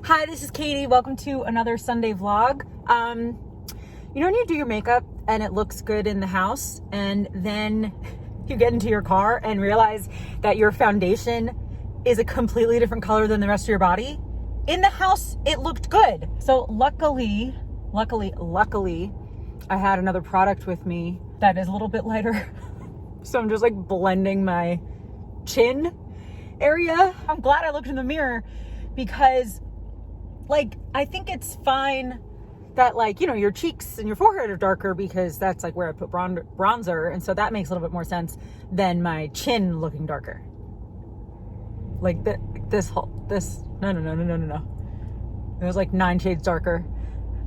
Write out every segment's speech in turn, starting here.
Hi, this is Katie. Welcome to another Sunday vlog. You know when you do your makeup and it looks good in the house and then you get into your car and realize that your foundation is a completely different color than the rest of your body? In the house, it looked good. So luckily, I had another product with me that is a little bit lighter. So I'm just like blending my chin area. I'm glad I looked in the mirror because I think it's fine that your cheeks and your forehead are darker because that's where I put bronzer. And so that makes a little bit more sense than my chin looking darker. No. It was 9 shades darker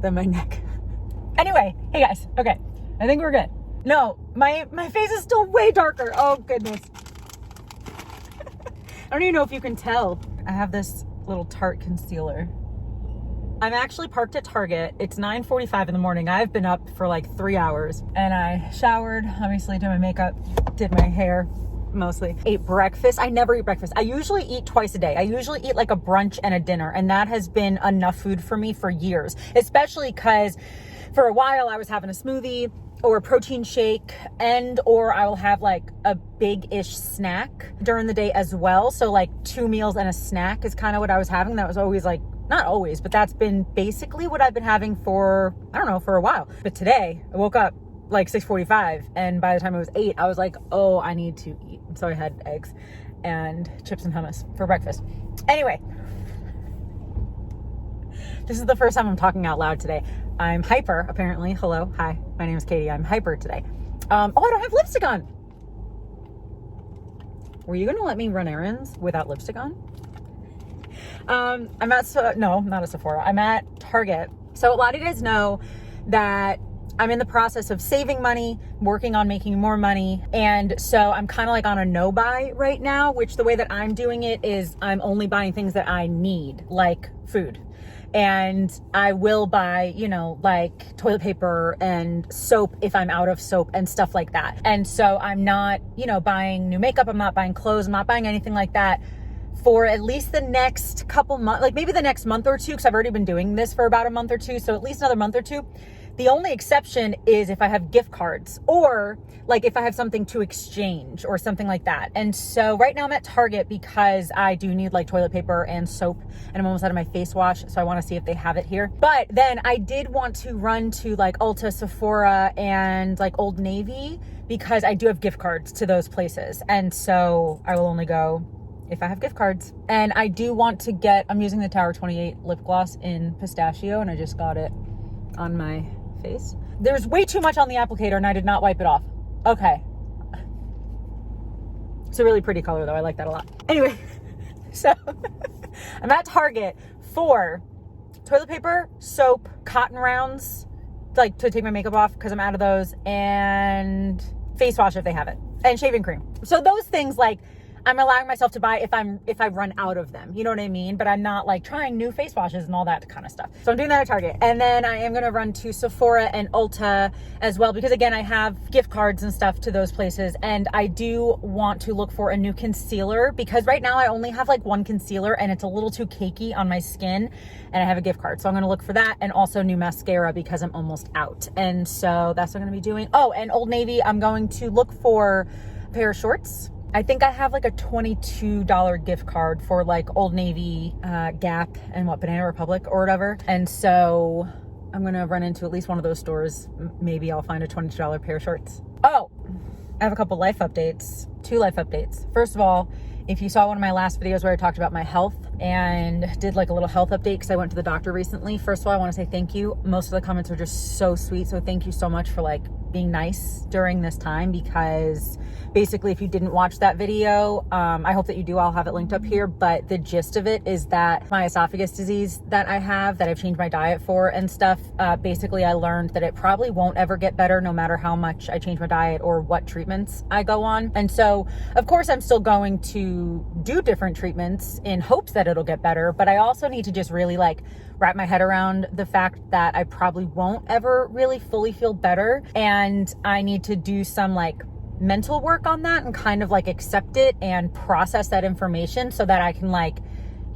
than my neck. Anyway, hey guys. Okay. I think we're good. No, my face is still way darker. Oh goodness. I don't even know if you can tell. I have this little Tarte concealer. I'm actually parked at Target. It's 9:45 in the morning. I've been up for 3 hours and I showered, obviously did my makeup, did my hair mostly, ate breakfast. I never eat breakfast. I usually eat twice a day. I usually eat a brunch and a dinner, and that has been enough food for me for years, especially because for a while I was having a smoothie or a protein shake, or I will have a big-ish snack during the day as well. So 2 meals and a snack is kind of what I was having. That was always not always, but that's been basically what I've been having for, I don't know, for a while. But today I woke up 6:45 and by the time it was 8, I was oh, I need to eat. So I had eggs and chips and hummus for breakfast. Anyway, this is the first time I'm talking out loud today. I'm hyper, apparently. Hello. Hi. My name is Katie. I'm hyper today. Oh, I don't have lipstick on. Were you going to let me run errands without lipstick on? I'm at, no, not at Sephora. I'm at Target. So a lot of you guys know that I'm in the process of saving money, working on making more money. And so I'm kind of on a no buy right now, which the way that I'm doing it is I'm only buying things that I need, like food. And I will buy, toilet paper and soap if I'm out of soap and stuff like that. And so I'm not, buying new makeup. I'm not buying clothes. I'm not buying anything like that for at least the next couple months, maybe the next month or two, because I've already been doing this for about a month or two. So at least another month or two. The only exception is if I have gift cards or if I have something to exchange or something like that. And so right now I'm at Target because I do need toilet paper and soap, and I'm almost out of my face wash. So I want to see if they have it here. But then I did want to run to Ulta, Sephora, and Old Navy because I do have gift cards to those places. And so I will only go if I have gift cards. And I do want to I'm using the Tower 28 lip gloss in pistachio, and I just got it on my face. There's way too much on the applicator and I did not wipe it off. Okay. It's a really pretty color though. I like that a lot. Anyway, so I'm at Target for toilet paper, soap, cotton rounds, to take my makeup off because I'm out of those, and face wash if they have it, and shaving cream. So those things I'm allowing myself to buy if I run out of them. You know what I mean? But I'm not trying new face washes and all that kind of stuff. So I'm doing that at Target. And then I am going to run to Sephora and Ulta as well, because again, I have gift cards and stuff to those places. And I do want to look for a new concealer because right now I only have one concealer and it's a little too cakey on my skin, and I have a gift card. So I'm going to look for that, and also new mascara because I'm almost out. And so that's what I'm going to be doing. Oh, and Old Navy, I'm going to look for a pair of shorts. I think I have a $22 gift card for Old Navy, Gap, and Banana Republic or whatever. And so I'm going to run into at least one of those stores. Maybe I'll find a $22 pair of shorts. Oh, I have a couple life updates, 2 life updates. First of all, if you saw one of my last videos where I talked about my health and did a little health update because I went to the doctor recently. First of all, I want to say thank you. Most of the comments were just so sweet. So thank you so much for being nice during this time, because basically if you didn't watch that video, I hope that you do. I'll have it linked up here. But the gist of it is that my esophagus disease that I have, that I've changed my diet for and stuff, basically I learned that it probably won't ever get better no matter how much I change my diet or what treatments I go on. And so of course I'm still going to do different treatments in hopes that it'll get better, but I also need to just really wrap my head around the fact that I probably won't ever really fully feel better, and I need to do some mental work on that and kind of accept it and process that information so that I can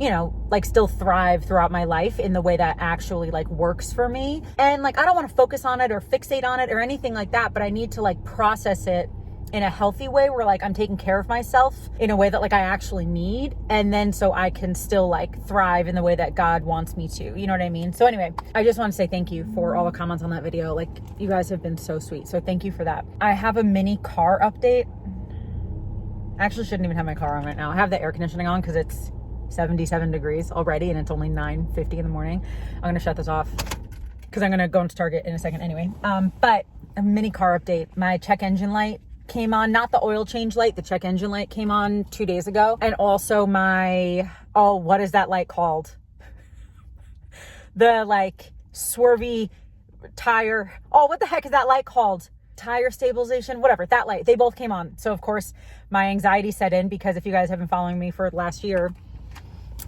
you know, like still thrive throughout my life in the way that actually like works for me. And like, I don't want to focus on it or fixate on it or anything like that, but I need to like process it in a healthy way where like I'm taking care of myself in a way that like I actually need. And then so I can still like thrive in the way that God wants me to, you know what I mean? So anyway, I just want to say thank you for all the comments on that video. Like you guys have been so sweet. So thank you for that. I have a mini car update. I actually shouldn't even have my car on right now. I have the air conditioning on because it's 77 degrees already and it's only 9:50 in the morning. I'm going to shut this off because I'm going to go into Target in a second anyway. But a mini car update. My check engine light came on, not the oil change light, the check engine light came on 2 days ago. And also my, oh, what is that light called? The like swervy tire. Oh, what the heck is that light called? Tire stabilization, whatever, that light. They both came on. So of course my anxiety set in because if you guys have been following me for the last year,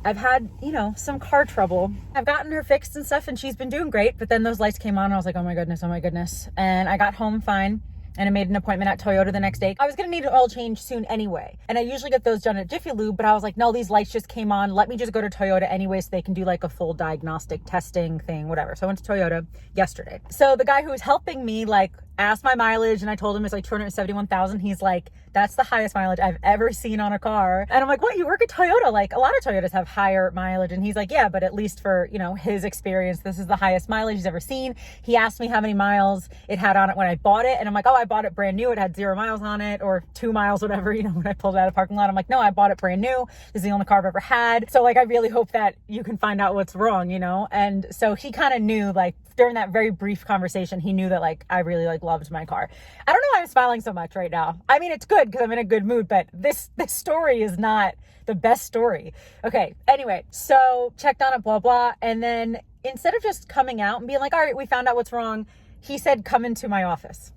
I've had, you know, some car trouble. I've gotten her fixed and stuff and she's been doing great. But then those lights came on and I was like, oh my goodness, oh my goodness. And I got home fine. And I made an appointment at Toyota the next day. I was going to need an oil change soon anyway. And I usually get those done at Jiffy Lube, but I was like, no, these lights just came on. Let me just go to Toyota anyway so they can do like a full diagnostic testing thing, whatever. So I went to Toyota yesterday. So the guy who was helping me like asked my mileage and I told him it's like 271,000. He's like, that's the highest mileage I've ever seen on a car. And I'm like, what? You work at Toyota? Like a lot of Toyotas have higher mileage. And he's like, yeah, but at least for, you know, his experience, this is the highest mileage he's ever seen. He asked me how many miles it had on it when I bought it. And I'm like, oh, I bought it brand new. It had 0 miles on it or 2 miles, whatever, you know, when I pulled it out of the parking lot. I'm like, no, I bought it brand new. This is the only car I've ever had. So like, I really hope that you can find out what's wrong, you know? And so he kind of knew, like during that very brief conversation, he knew that like, I really like loved my car. I don't know why I'm smiling so much right now. I mean, it's good because I'm in a good mood, but this story is not the best story. Okay. Anyway, so checked on it, blah, blah. And then instead of just coming out and being like, all right, we found out what's wrong, he said, come into my office.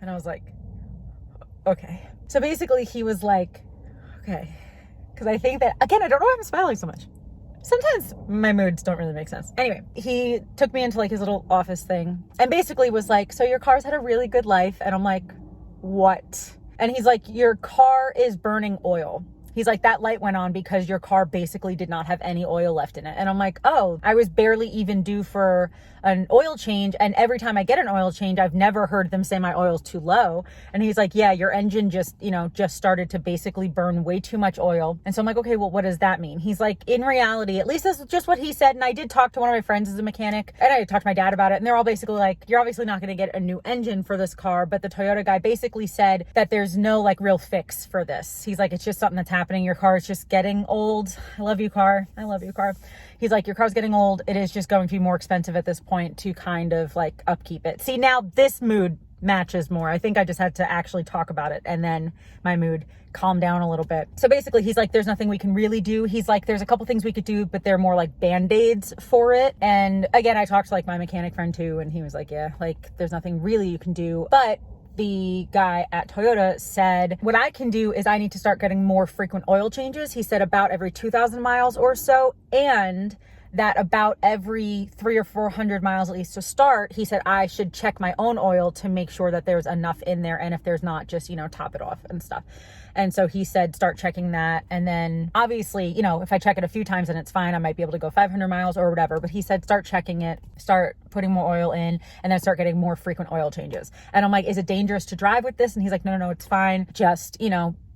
And I was like, okay. So basically he was like, okay. Because I think that, again, I don't know why I'm smiling so much. Sometimes my moods don't really make sense. Anyway, he took me into like his little office thing and basically was like, so your car's had a really good life. And I'm like, what? And he's like, your car is burning oil. He's like, that light went on because your car basically did not have any oil left in it. And I'm like, oh, I was barely even due for an oil change. And every time I get an oil change, I've never heard them say my oil's too low. And he's like, yeah, your engine just started to basically burn way too much oil. And so I'm like, okay, well, what does that mean? He's like, in reality, at least this is just what he said. And I did talk to one of my friends as a mechanic and I talked to my dad about it. And they're all basically like, you're obviously not going to get a new engine for this car. But the Toyota guy basically said that there's no like real fix for this. He's like, it's just something that's happening. Your car is just getting old. I love you, car. I love you, car. He's like, your car's getting old. It is just going to be more expensive at this point to kind of like upkeep it. See, now this mood matches more. I think I just had to actually talk about it and then my mood calmed down a little bit. So basically he's like, there's nothing we can really do. He's like, there's a couple things we could do, but they're more like band-aids for it. And again, I talked to like my mechanic friend too, and he was like, yeah, like there's nothing really you can do. But the guy at Toyota said, what I can do is I need to start getting more frequent oil changes. He said about every 2,000 miles or so, and that about every 300 or 400 miles at least to start, he said I should check my own oil to make sure that there's enough in there. And if there's not, just, top it off and stuff. And so he said, start checking that. And then obviously, if I check it a few times and it's fine, I might be able to go 500 miles or whatever. But he said, start checking it, start putting more oil in, and then start getting more frequent oil changes. And I'm like, is it dangerous to drive with this? And he's like, no, it's fine. Just,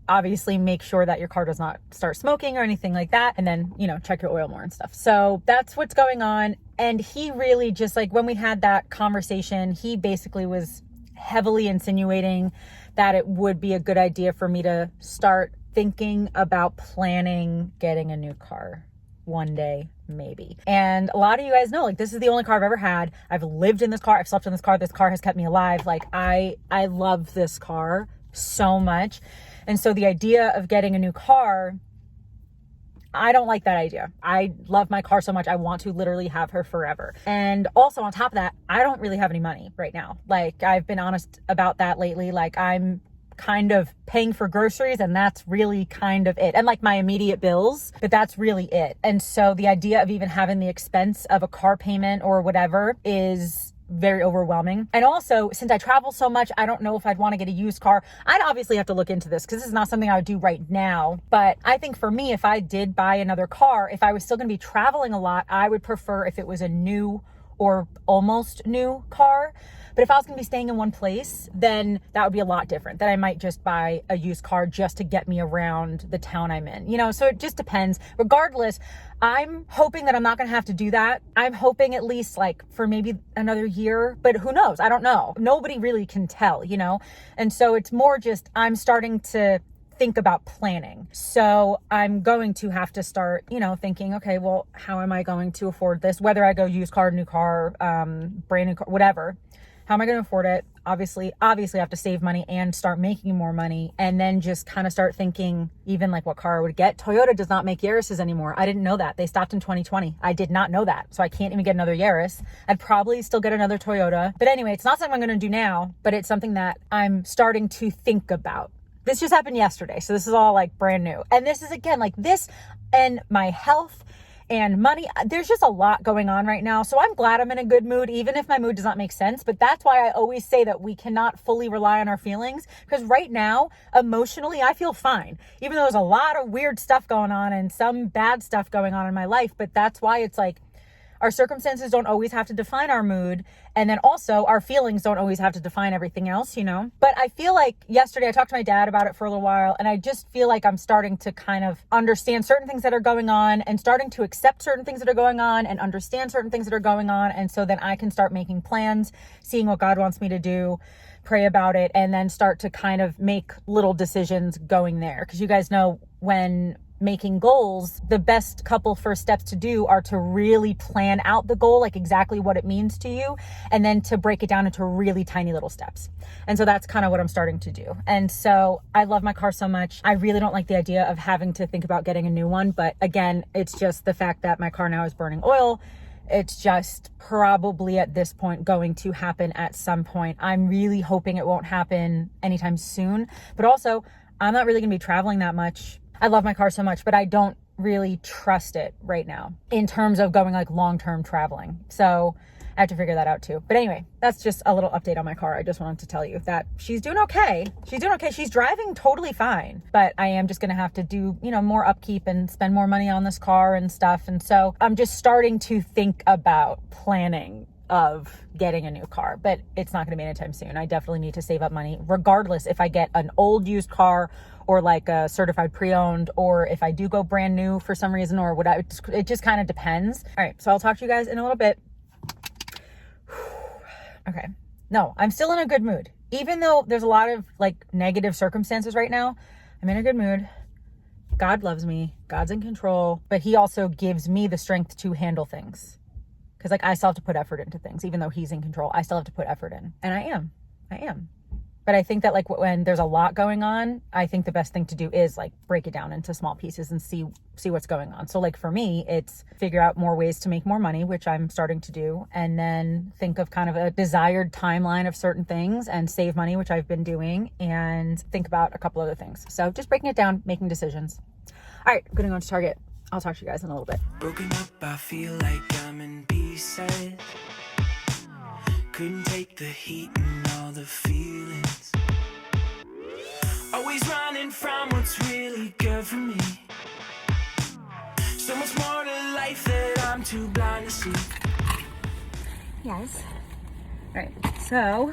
obviously make sure that your car does not start smoking or anything like that. And then, check your oil more and stuff. So that's what's going on. And he really just like, when we had that conversation, he basically was heavily insinuating that it would be a good idea for me to start thinking about planning getting a new car one day, maybe. And a lot of you guys know, like, this is the only car I've ever had. I've lived in this car. I've slept in this car. This car has kept me alive. Like, I love this car so much. And so the idea of getting a new car, I don't like that idea. I love my car so much. I want to literally have her forever. And also on top of that, I don't really have any money right now. Like, I've been honest about that lately. Like, I'm kind of paying for groceries and that's really kind of it. And like my immediate bills, but that's really it. And so the idea of even having the expense of a car payment or whatever is very overwhelming. And also, since I travel so much, I don't know if I'd want to get a used car. I'd obviously have to look into this because this is not something I would do right now. But I think for me, if I did buy another car, if I was still going to be traveling a lot, I would prefer if it was a new or almost new car. But if I was going to be staying in one place, then that would be a lot different. Then I might just buy a used car just to get me around the town I'm in, you know? So it just depends. Regardless, I'm hoping that I'm not going to have to do that. I'm hoping at least like for maybe another year, but who knows? I don't know. Nobody really can tell, you know? And so it's more just, I'm starting to think about planning. So I'm going to have to start, you know, thinking, okay, well, how am I going to afford this? Whether I go used car, new car, brand new car, whatever. How am I going to afford it? Obviously I have to save money and start making more money, and then just kind of start thinking even like what car I would get. Toyota does not make Yaris's anymore. I didn't know that. They stopped in 2020. I did not know that. So I can't even get another Yaris. I'd probably still get another Toyota. But anyway, it's not something I'm going to do now, but it's something that I'm starting to think about. This just happened yesterday. So this is all like brand new. And this is again, like this and my health and money. There's just a lot going on right now. So I'm glad I'm in a good mood, even if my mood does not make sense. But that's why I always say that we cannot fully rely on our feelings, because right now, emotionally, I feel fine, even though there's a lot of weird stuff going on and some bad stuff going on in my life. But that's why it's like, our circumstances don't always have to define our mood. And then also our feelings don't always have to define everything else, you know? But I feel like yesterday I talked to my dad about it for a little while, and I just feel like I'm starting to kind of understand certain things that are going on and starting to accept certain things that are going on and understand certain things that are going on. And so then I can start making plans, seeing what God wants me to do, pray about it, and then start to kind of make little decisions going there. Because you guys know, when making goals, the best couple first steps to do are to really plan out the goal, like exactly what it means to you, and then to break it down into really tiny little steps. And so that's kind of what I'm starting to do. And so I love my car so much. I really don't like the idea of having to think about getting a new one. But again, it's just the fact that my car now is burning oil. It's just probably at this point going to happen at some point. I'm really hoping it won't happen anytime soon. But also, I'm not really going to be traveling that much. I love my car so much, but I don't really trust it right now in terms of going like long-term traveling. So I have to figure that out too. But anyway, that's just a little update on my car. I just wanted to tell you that she's doing okay. She's doing okay. She's driving totally fine, but I am just going to have to do, you know, more upkeep and spend more money on this car and stuff. And so I'm just starting to think about planning of getting a new car, but it's not going to be anytime soon. I definitely need to save up money regardless if I get an old used car or like a certified pre-owned, or if I do go brand new for some reason, or what it just kind of depends. All right. So I'll talk to you guys in a little bit. Okay. No, I'm still in a good mood. Even though there's a lot of like negative circumstances right now, I'm in a good mood. God loves me. God's in control, but he also gives me the strength to handle things. Cause like I still have to put effort into things, even though he's in control, I still have to put effort in, and I am. But I think that like when there's a lot going on, I think the best thing to do is like break it down into small pieces and see what's going on. So like for me, it's figure out more ways to make more money, which I'm starting to do. And then think of kind of a desired timeline of certain things and save money, which I've been doing, and think about a couple other things. So just breaking it down, making decisions. All right, I'm going to go into Target. I'll talk to you guys in a little bit. Broken up, I feel like I'm in pieces. Couldn't take the heat and all the feelings. Always running from what's really good for me. So much more to life that I'm too blind to see. Yes. All right. So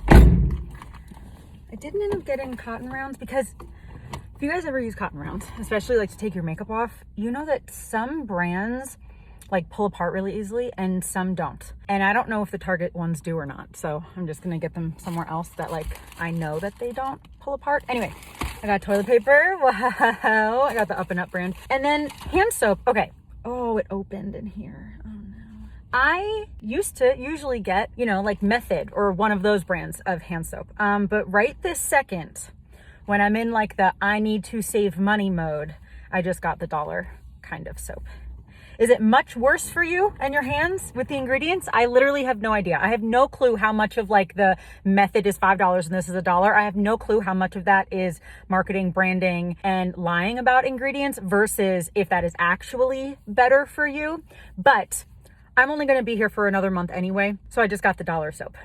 I didn't end up getting cotton rounds because if you guys ever use cotton rounds, especially like to take your makeup off, you know that some brands like pull apart really easily and some don't. And I don't know if the Target ones do or not. So I'm just gonna get them somewhere else that like I know that they don't pull apart. Anyway, I got toilet paper. Wow. I got the Up and Up brand. And then hand soap. Okay. Oh, it opened in here. Oh no. I used to usually get, you know, like Method or one of those brands of hand soap. But right this second, when I'm in like the I need to save money mode, I just got the dollar kind of soap. Is it much worse for you and your hands with the ingredients? I literally have no idea. I have no clue how much of like the Method is $5 and this is $1. I have no clue how much of that is marketing, branding, and lying about ingredients versus if that is actually better for you. But I'm only going to be here for another month anyway, so I just got the dollar soap.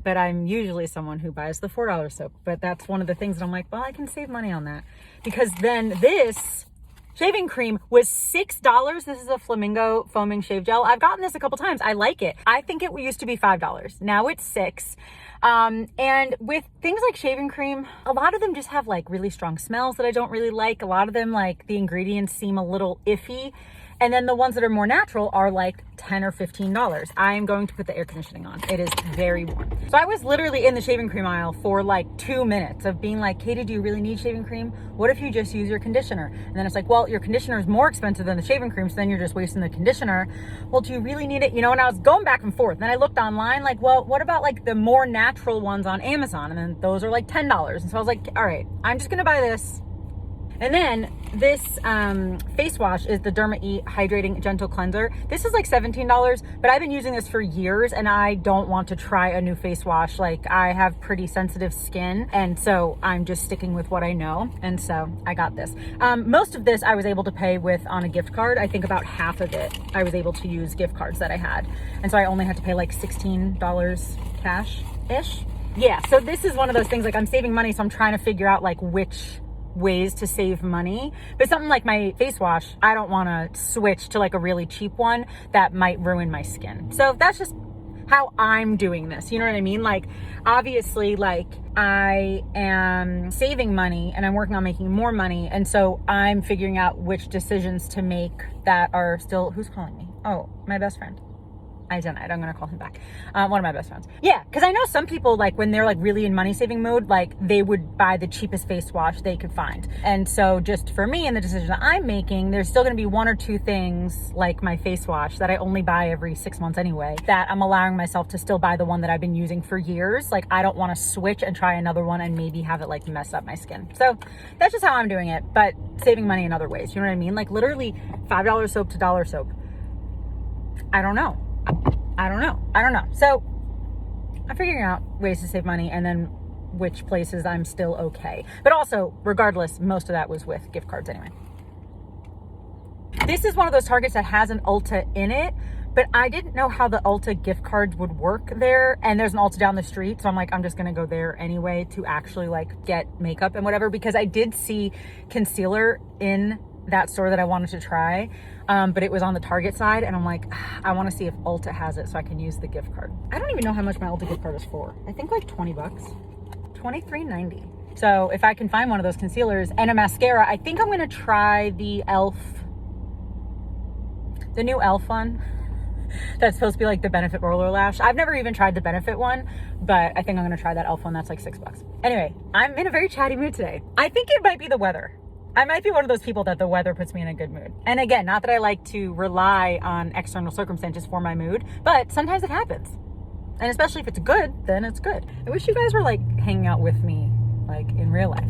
But I'm usually someone who buys the $4 soap. But that's one of the things that I'm like, well, I can save money on that. Because then this shaving cream was $6. This is a Flamingo foaming shave gel. I've gotten this a couple times. I like it. I think it used to be $5. Now it's $6. And with things like shaving cream, a lot of them just have like really strong smells that I don't really like. A lot of them, like the ingredients seem a little iffy. And then the ones that are more natural are like $10 or $15. I am going to put the air conditioning on. It is very warm. So I was literally in the shaving cream aisle for like 2 minutes of being like, Katie, do you really need shaving cream? What if you just use your conditioner? And then it's like, well, your conditioner is more expensive than the shaving cream, so then you're just wasting the conditioner. Well, do you really need it? You know, and I was going back and forth. Then I looked online, like, well, what about like the more natural ones on Amazon? And then those are like $10. And so I was like, all right, I'm just gonna buy this. And then this face wash is the Derma E Hydrating Gentle Cleanser. This is like $17, but I've been using this for years and I don't want to try a new face wash. Like, I have pretty sensitive skin, and so I'm just sticking with what I know. And so I got this. Most of this I was able to pay with on a gift card. I think about half of it I was able to use gift cards that I had. And so I only had to pay like $16 cash-ish. Yeah, so this is one of those things, like I'm saving money, so I'm trying to figure out like which ways to save money. But something like my face wash, I don't want to switch to like a really cheap one that might ruin my skin. So that's just how I'm doing this. You know what I mean? Like, obviously, like I am saving money and I'm working on making more money. And so I'm figuring out which decisions to make that are still, who's calling me? Oh, my best friend. I denied. I'm going to call him back. One of my best friends. Yeah, because I know some people, like when they're like really in money saving mode, like they would buy the cheapest face wash they could find. And so just for me and the decision that I'm making, there's still going to be one or two things like my face wash that I only buy every 6 months anyway, that I'm allowing myself to still buy the one that I've been using for years. Like, I don't want to switch and try another one and maybe have it like mess up my skin. So that's just how I'm doing it, but saving money in other ways. You know what I mean? Like literally $5 soap to dollar soap. I don't know. So I'm figuring out ways to save money and then which places I'm still okay. But also, regardless, most of that was with gift cards anyway. This is one of those Targets that has an Ulta in it, but I didn't know how the Ulta gift cards would work there. And there's an Ulta down the street. So I'm like, I'm just going to go there anyway to actually like get makeup and whatever, because I did see concealer in that store that I wanted to try. But it was on the Target side, and I'm like, I want to see if Ulta has it so I can use the gift card. I don't even know how much my Ulta gift card is for. I think like $20, $23.90. So if I can find one of those concealers and a mascara, I think I'm going to try the new e.l.f. one. That's supposed to be like the Benefit Roller Lash. I've never even tried the Benefit one, but I think I'm going to try that e.l.f. one. That's like $6. Anyway, I'm in a very chatty mood today. I think it might be the weather. I might be one of those people that the weather puts me in a good mood. And again, not that I like to rely on external circumstances for my mood, but sometimes it happens. And especially if it's good, then it's good. I wish you guys were like hanging out with me, like in real life,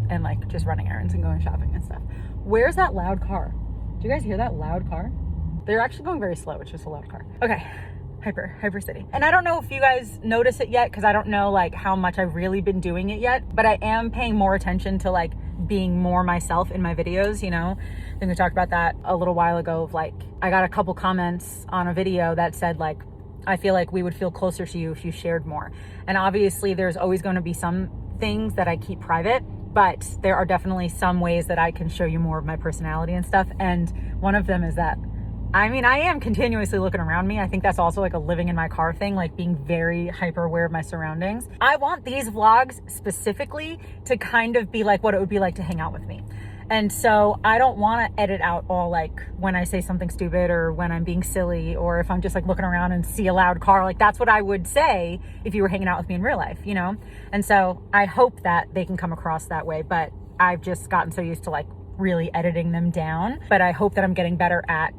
and like just running errands and going shopping and stuff. Where's that loud car? Do you guys hear that loud car? They're actually going very slow. It's just a loud car. Okay. Hyper city. And I don't know if you guys notice it yet, because I don't know like how much I've really been doing it yet, but I am paying more attention to like being more myself in my videos, you know. I think we talked about that a little while ago of like, I got a couple comments on a video that said like, I feel like we would feel closer to you if you shared more. And obviously there's always going to be some things that I keep private, but there are definitely some ways that I can show you more of my personality and stuff. And one of them is that, I mean, I am continuously looking around me. I think that's also like a living in my car thing, like being very hyper aware of my surroundings. I want these vlogs specifically to kind of be like what it would be like to hang out with me. And so I don't want to edit out all like when I say something stupid or when I'm being silly or if I'm just like looking around and see a loud car. Like that's what I would say if you were hanging out with me in real life, you know? And so I hope that they can come across that way, but I've just gotten so used to like really editing them down. But I hope that I'm getting better at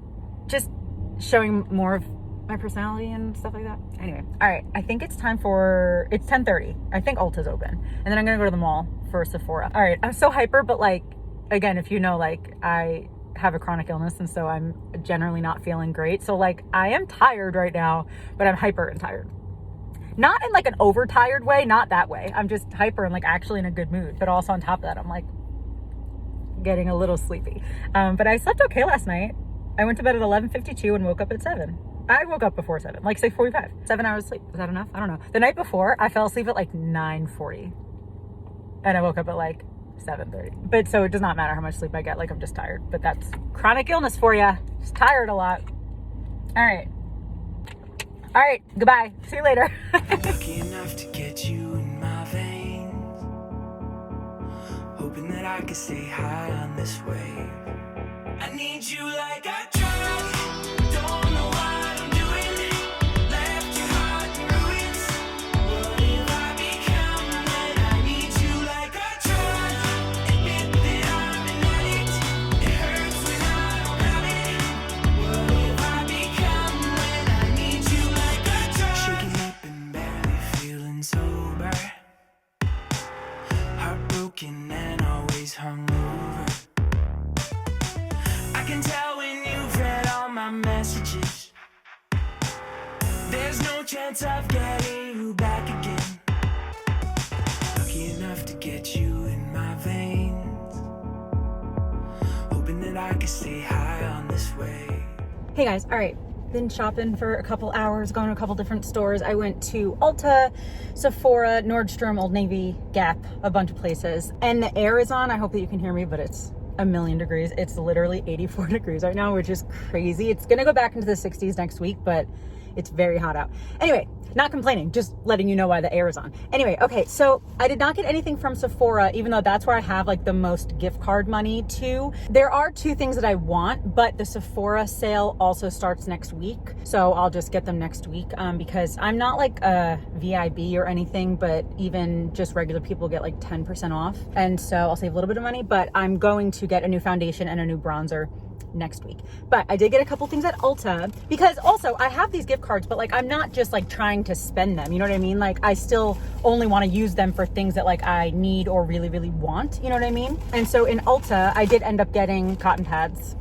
just showing more of my personality and stuff like that. Anyway, all right, I think it's time for, it's 10:30. I think Ulta's open. And then I'm gonna go to the mall for Sephora. All right, I'm so hyper, but like, again, if you know, like I have a chronic illness and so I'm generally not feeling great. So like I am tired right now, but I'm hyper and tired. Not in like an overtired way, not that way. I'm just hyper and like actually in a good mood. But also on top of that, I'm like getting a little sleepy. But I slept okay last night. I went to bed at 11:52 and woke up at 7. I woke up before 7, like 6:45. 7 hours sleep. Is that enough? I don't know. The night before, I fell asleep at like 9:40. And I woke up at like 7:30. But so it does not matter how much sleep I get. Like, I'm just tired. But that's chronic illness for you. Just tired a lot. All right. All right. Goodbye. See you later. Lucky enough to get you in my veins, hoping that I could stay high on this wave. I need you like I tried. Don't know what I'm doing. Left your heart in ruins. What have I become when I need you like I tried? Admit that I'm an addict. It hurts when I don't have it. What have I become when I need you like I tried? Shaking up and barely feeling sober. Heartbroken and always hungover. I can tell when you've read all my messages. There's no chance of getting you back again. Lucky enough to get you in my veins, hoping that I can stay high on this wave. Hey guys, all right. Been shopping for a couple hours, going to a couple different stores. I went to Ulta, Sephora, Nordstrom, Old Navy, Gap, a bunch of places. And the air is on. I hope that you can hear me, but it's a million degrees. It's literally 84 degrees right now, which is crazy. It's gonna go back into the 60s next week, but it's very hot out. Anyway, not complaining, just letting you know why the air is on. Anyway, okay, so I did not get anything from Sephora, even though that's where I have like the most gift card money to. There are two things that I want, but the Sephora sale also starts next week. So I'll just get them next week because I'm not like a VIB or anything, but even just regular people get like 10% off. And so I'll save a little bit of money, but I'm going to get a new foundation and a new bronzer next week. But I did get a couple things at Ulta because also I have these gift cards, but like I'm not just like trying to spend them, you know what I mean? Like I still only want to use them for things that like I need or really, really want, you know what I mean? And so in Ulta, I did end up getting cotton pads.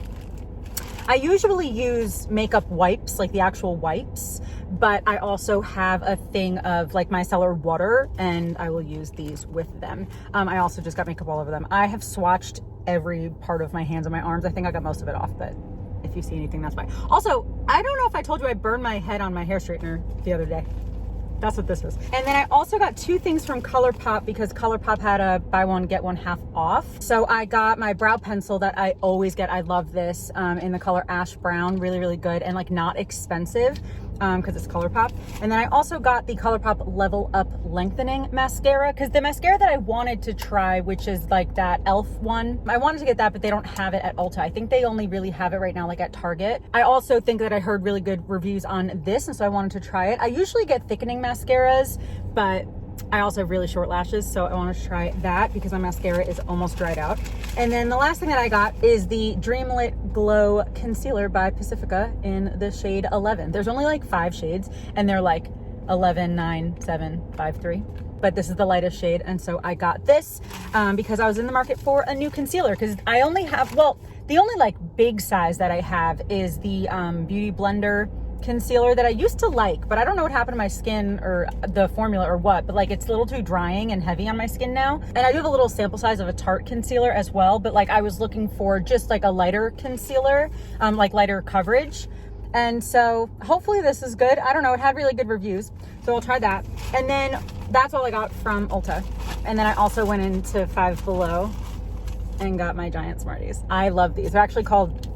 I usually use makeup wipes, like the actual wipes, but I also have a thing of like micellar water and I will use these with them. I also just got makeup all over them. I have swatched every part of my hands and my arms. I think I got most of it off, but if you see anything, that's why. Also, I don't know if I told you I burned my head on my hair straightener the other day. That's what this was. And then I also got two things from ColourPop because ColourPop had a buy one, get one half off. So I got my brow pencil that I always get. I love this in the color ash brown. Really, really good and like not expensive because it's ColourPop. And then I also got the ColourPop Level Up Lengthening Mascara because the mascara that I wanted to try, which is like that e.l.f. one, I wanted to get that, but they don't have it at Ulta. I think they only really have it right now like at Target. I also think that I heard really good reviews on this, and so I wanted to try it. I usually get thickening mascaras, but I also have really short lashes, so I wanted to try that because my mascara is almost dried out. And then the last thing that I got is the Dreamlit Glow Concealer by Pacifica in the shade 11. There's only like 5 shades, and they're like 11, 9, 7, 5, 3. But this is the lightest shade, and so I got this because I was in the market for a new concealer because I only have, well, the only like big size that I have is the Beauty Blender concealer that I used to like, but I don't know what happened to my skin or the formula or what, but like it's a little too drying and heavy on my skin now. And I do have a little sample size of a Tarte concealer as well, but like I was looking for just like a lighter concealer, like lighter coverage. And so hopefully this is good. I don't know, it had really good reviews, so I'll try that. And then that's all I got from Ulta. And then I also went into Five Below and got my giant Smarties. I love these. They're actually called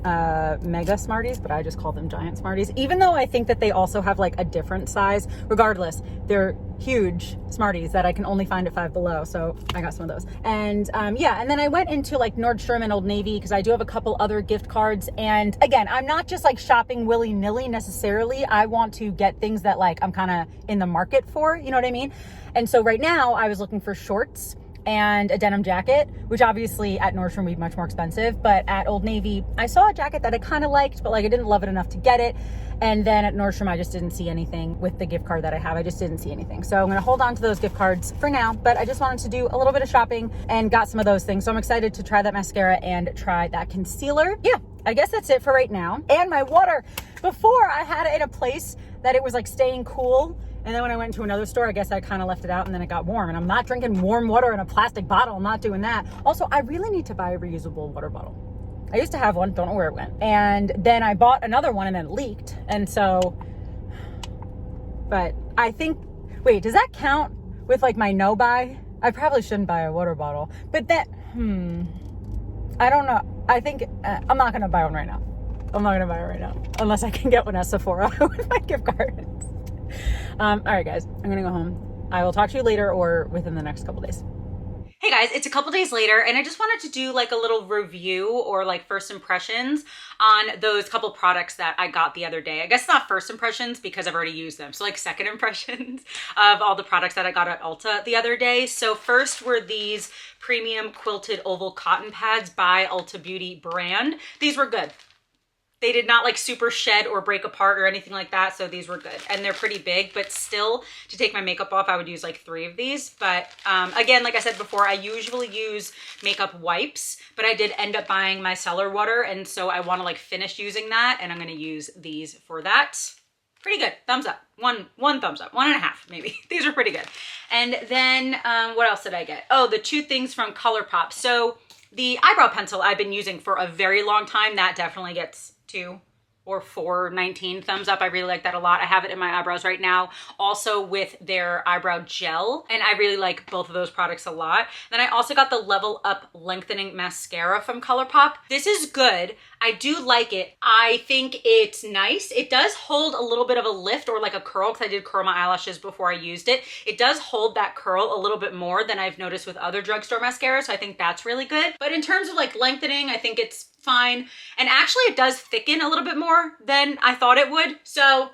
Mega Smarties, but I just call them giant Smarties, even though I think that they also have like a different size. Regardless, they're huge Smarties that I can only find at Five Below, so I got some of those. And yeah, and then I went into like Nordstrom and Old Navy because I do have a couple other gift cards. And again, I'm not just like shopping willy-nilly necessarily. I want to get things that like I'm kind of in the market for, you know what I mean? And so right now I was looking for shorts and a denim jacket, which obviously at Nordstrom would be much more expensive, but at Old Navy, I saw a jacket that I kind of liked, but like I didn't love it enough to get it. And then at Nordstrom, I just didn't see anything with the gift card that I have. I just didn't see anything. So I'm gonna hold on to those gift cards for now, but I just wanted to do a little bit of shopping and got some of those things. So I'm excited to try that mascara and try that concealer. Yeah, I guess that's it for right now. And my water, before I had it in a place that it was like staying cool. And then when I went to another store, I guess I kind of left it out and then it got warm. And I'm not drinking warm water in a plastic bottle. I'm not doing that. Also, I really need to buy a reusable water bottle. I used to have one, don't know where it went. And then I bought another one and then it leaked. And so, but I think, wait, does that count with like my no buy? I probably shouldn't buy a water bottle, but that, I don't know. I think I'm not going to buy one right now. I'm not going to buy it right now unless I can get one at Sephora with my gift cards. All right, guys, I'm going to go home. I will talk to you later or within the next couple days. Hey guys, it's a couple days later and I just wanted to do like a little review or like first impressions on those couple products that I got the other day. I guess not first impressions because I've already used them. So like second impressions of all the products that I got at Ulta the other day. So first were these premium quilted oval cotton pads by Ulta Beauty brand. These were good. They did not like super shed or break apart or anything like that. So these were good and they're pretty big, but still to take my makeup off, I would use like 3 of these. But again, like I said before, I usually use makeup wipes, but I did end up buying micellar water. And so I want to like finish using that. And I'm going to use these for that. Pretty good. Thumbs up. One thumbs up. 1.5 maybe. These are pretty good. And then what else did I get? Oh, the 2 things from ColourPop. So the eyebrow pencil I've been using for a very long time. That definitely gets 2 or 4.19 thumbs up. I really like that a lot. I have it in my eyebrows right now, also with their eyebrow gel, and I really like both of those products a lot. Then I also got the Level Up Lengthening Mascara from ColourPop. This is good. I do like it. I think it's nice. It does hold a little bit of a lift or like a curl because I did curl my eyelashes before I used it. It does hold that curl a little bit more than I've noticed with other drugstore mascaras, so I think that's really good. But in terms of like lengthening, I think it's fine. And actually it does thicken a little bit more than I thought it would. So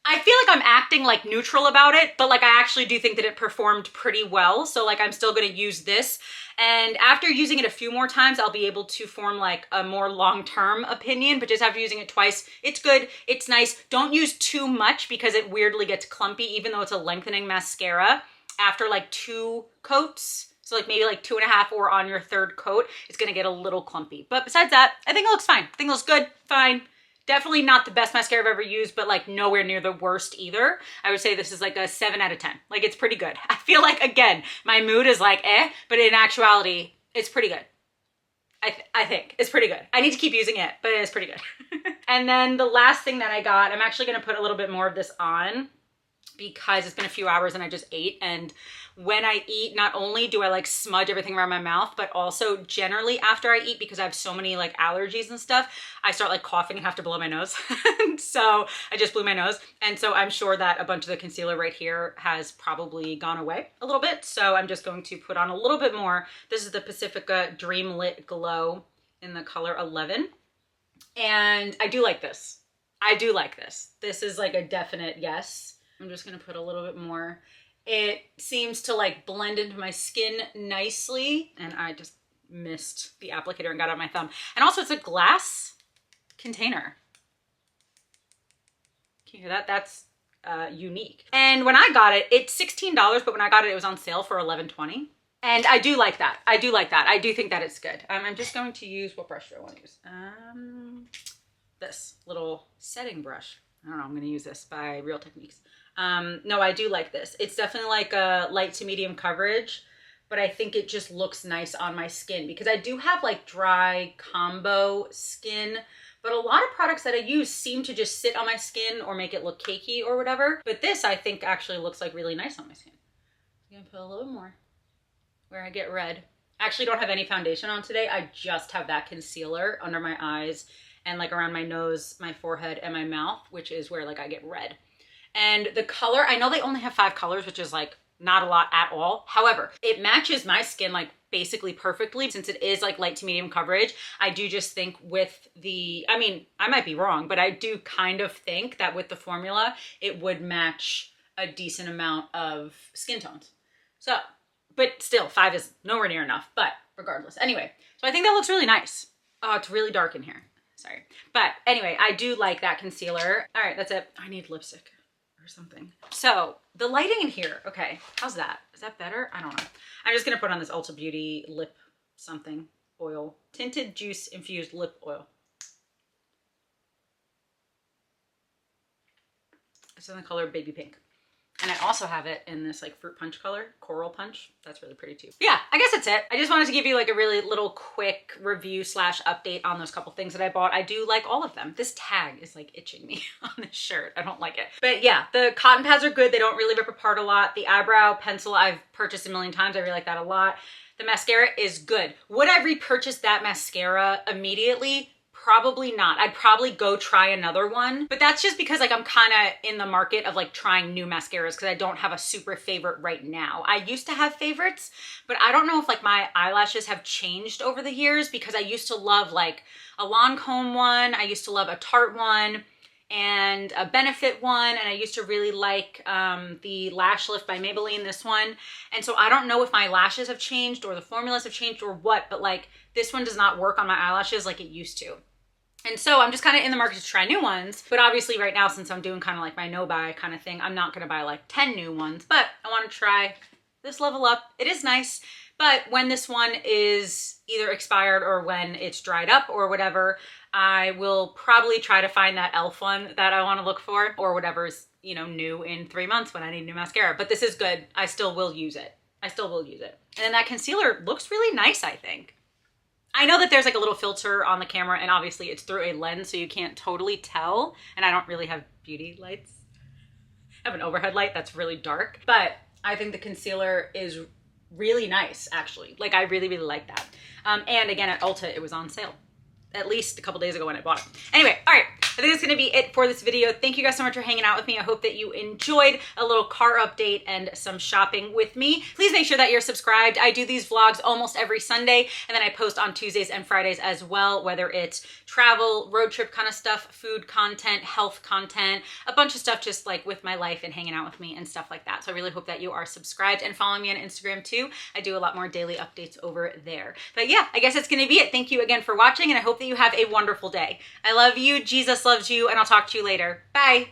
I feel like I'm acting like neutral about it, but like I actually do think that it performed pretty well. So like I'm still gonna use this. And after using it a few more times, I'll be able to form like a more long-term opinion, but just after using it twice, it's good, it's nice. Don't use too much because it weirdly gets clumpy, even though it's a lengthening mascara. After like 2 coats, so like maybe like 2.5 or on your 3rd coat, it's gonna get a little clumpy. But besides that, I think it looks fine. I think it looks good, fine. Definitely not the best mascara I've ever used, but like nowhere near the worst either. I would say this is like a 7 out of 10. Like it's pretty good. I feel like, again, my mood is like but in actuality, it's pretty good. I think it's pretty good. I need to keep using it, but it's pretty good. And then the last thing that I got, I'm actually gonna put a little bit more of this on because it's been a few hours and I just ate. And when I eat, not only do I like smudge everything around my mouth, but also generally after I eat, because I have so many like allergies and stuff, I start like coughing and have to blow my nose. So I just blew my nose. And so I'm sure that a bunch of the concealer right here has probably gone away a little bit. So I'm just going to put on a little bit more. This is the Pacifica Dream Lit Glow in the color 11. And I do like this. I do like this. This is like a definite yes. I'm just gonna put a little bit more. It seems to like blend into my skin nicely, and I just missed the applicator and got it on my thumb. And also it's a glass container. Can you hear that? That's unique. And when I got it, it's $16, but when I got it, it was on sale for $11.20. And I do like that. I do like that. I do think that it's good. I'm just going to use, what brush do I want to use? This little setting brush. I don't know, I'm gonna use this by Real Techniques. No, I do like this. It's definitely like a light to medium coverage, but I think it just looks nice on my skin because I do have like dry combo skin, but a lot of products that I use seem to just sit on my skin or make it look cakey or whatever. But this I think actually looks like really nice on my skin. I'm gonna put a little more where I get red. I actually don't have any foundation on today. I just have that concealer under my eyes and like around my nose, my forehead, and my mouth, which is where like I get red. And the color, I know they only have 5 colors, which is like not a lot at all. However, it matches my skin like basically perfectly since it is like light to medium coverage. I do just think with the, I mean, I might be wrong, but I do kind of think that with the formula, it would match a decent amount of skin tones. So, but still 5 is nowhere near enough, but regardless. Anyway, so I think that looks really nice. Oh, it's really dark in here. Sorry. But anyway, I do like that concealer. All right, that's it. I need lipstick or something. So the lighting in here, okay, how's that? Is that better? I don't know. I'm just gonna put on this Ulta Beauty lip something oil, tinted juice infused lip oil. It's in the color baby pink. And I also have it in this like fruit punch color, coral punch. That's really pretty too. Yeah, I guess that's it. I just wanted to give you like a really little quick review slash update on those couple things that I bought. I do like all of them. This tag is like itching me on this shirt. I don't like it. But yeah, the cotton pads are good. They don't really rip apart a lot. The eyebrow pencil I've purchased a million times. I really like that a lot. The mascara is good. Would I repurchase that mascara immediately? Probably not. I'd probably go try another one, but that's just because like I'm kind of in the market of like trying new mascaras because I don't have a super favorite right now. I used to have favorites, but I don't know if like my eyelashes have changed over the years because I used to love like a Lancome one. I used to love a Tarte one and a Benefit one, and I used to really like the Lash Lift by Maybelline, this one. And so I don't know if my lashes have changed or the formulas have changed or what, but like this one does not work on my eyelashes like it used to. And so I'm just kind of in the market to try new ones. But obviously right now, since I'm doing kind of like my no buy kind of thing, I'm not gonna buy like 10 new ones, but I wanna try this Level Up. It is nice, but when this one is either expired or when it's dried up or whatever, I will probably try to find that e.l.f. one that I wanna look for or whatever's, you know, new in 3 months when I need new mascara. But this is good. I still will use it. I still will use it. And then that concealer looks really nice, I think. I know that there's like a little filter on the camera and obviously it's through a lens so you can't totally tell. And I don't really have beauty lights. I have an overhead light that's really dark, but I think the concealer is really nice actually. Like I really, really like that. And again at Ulta, it was on sale. At least a couple days ago when I bought it. Anyway, all right, I think that's gonna be it for this video. Thank you guys so much for hanging out with me. I hope that you enjoyed a little car update and some shopping with me. Please make sure that you're subscribed. I do these vlogs almost every Sunday, and then I post on Tuesdays and Fridays as well, whether it's travel, road trip kind of stuff, food content, health content, a bunch of stuff just like with my life and hanging out with me and stuff like that. So I really hope that you are subscribed and following me on Instagram too. I do a lot more daily updates over there. But yeah, I guess that's gonna be it. Thank you again for watching, and I hope that you have a wonderful day. I love you, Jesus loves you, and I'll talk to you later. Bye.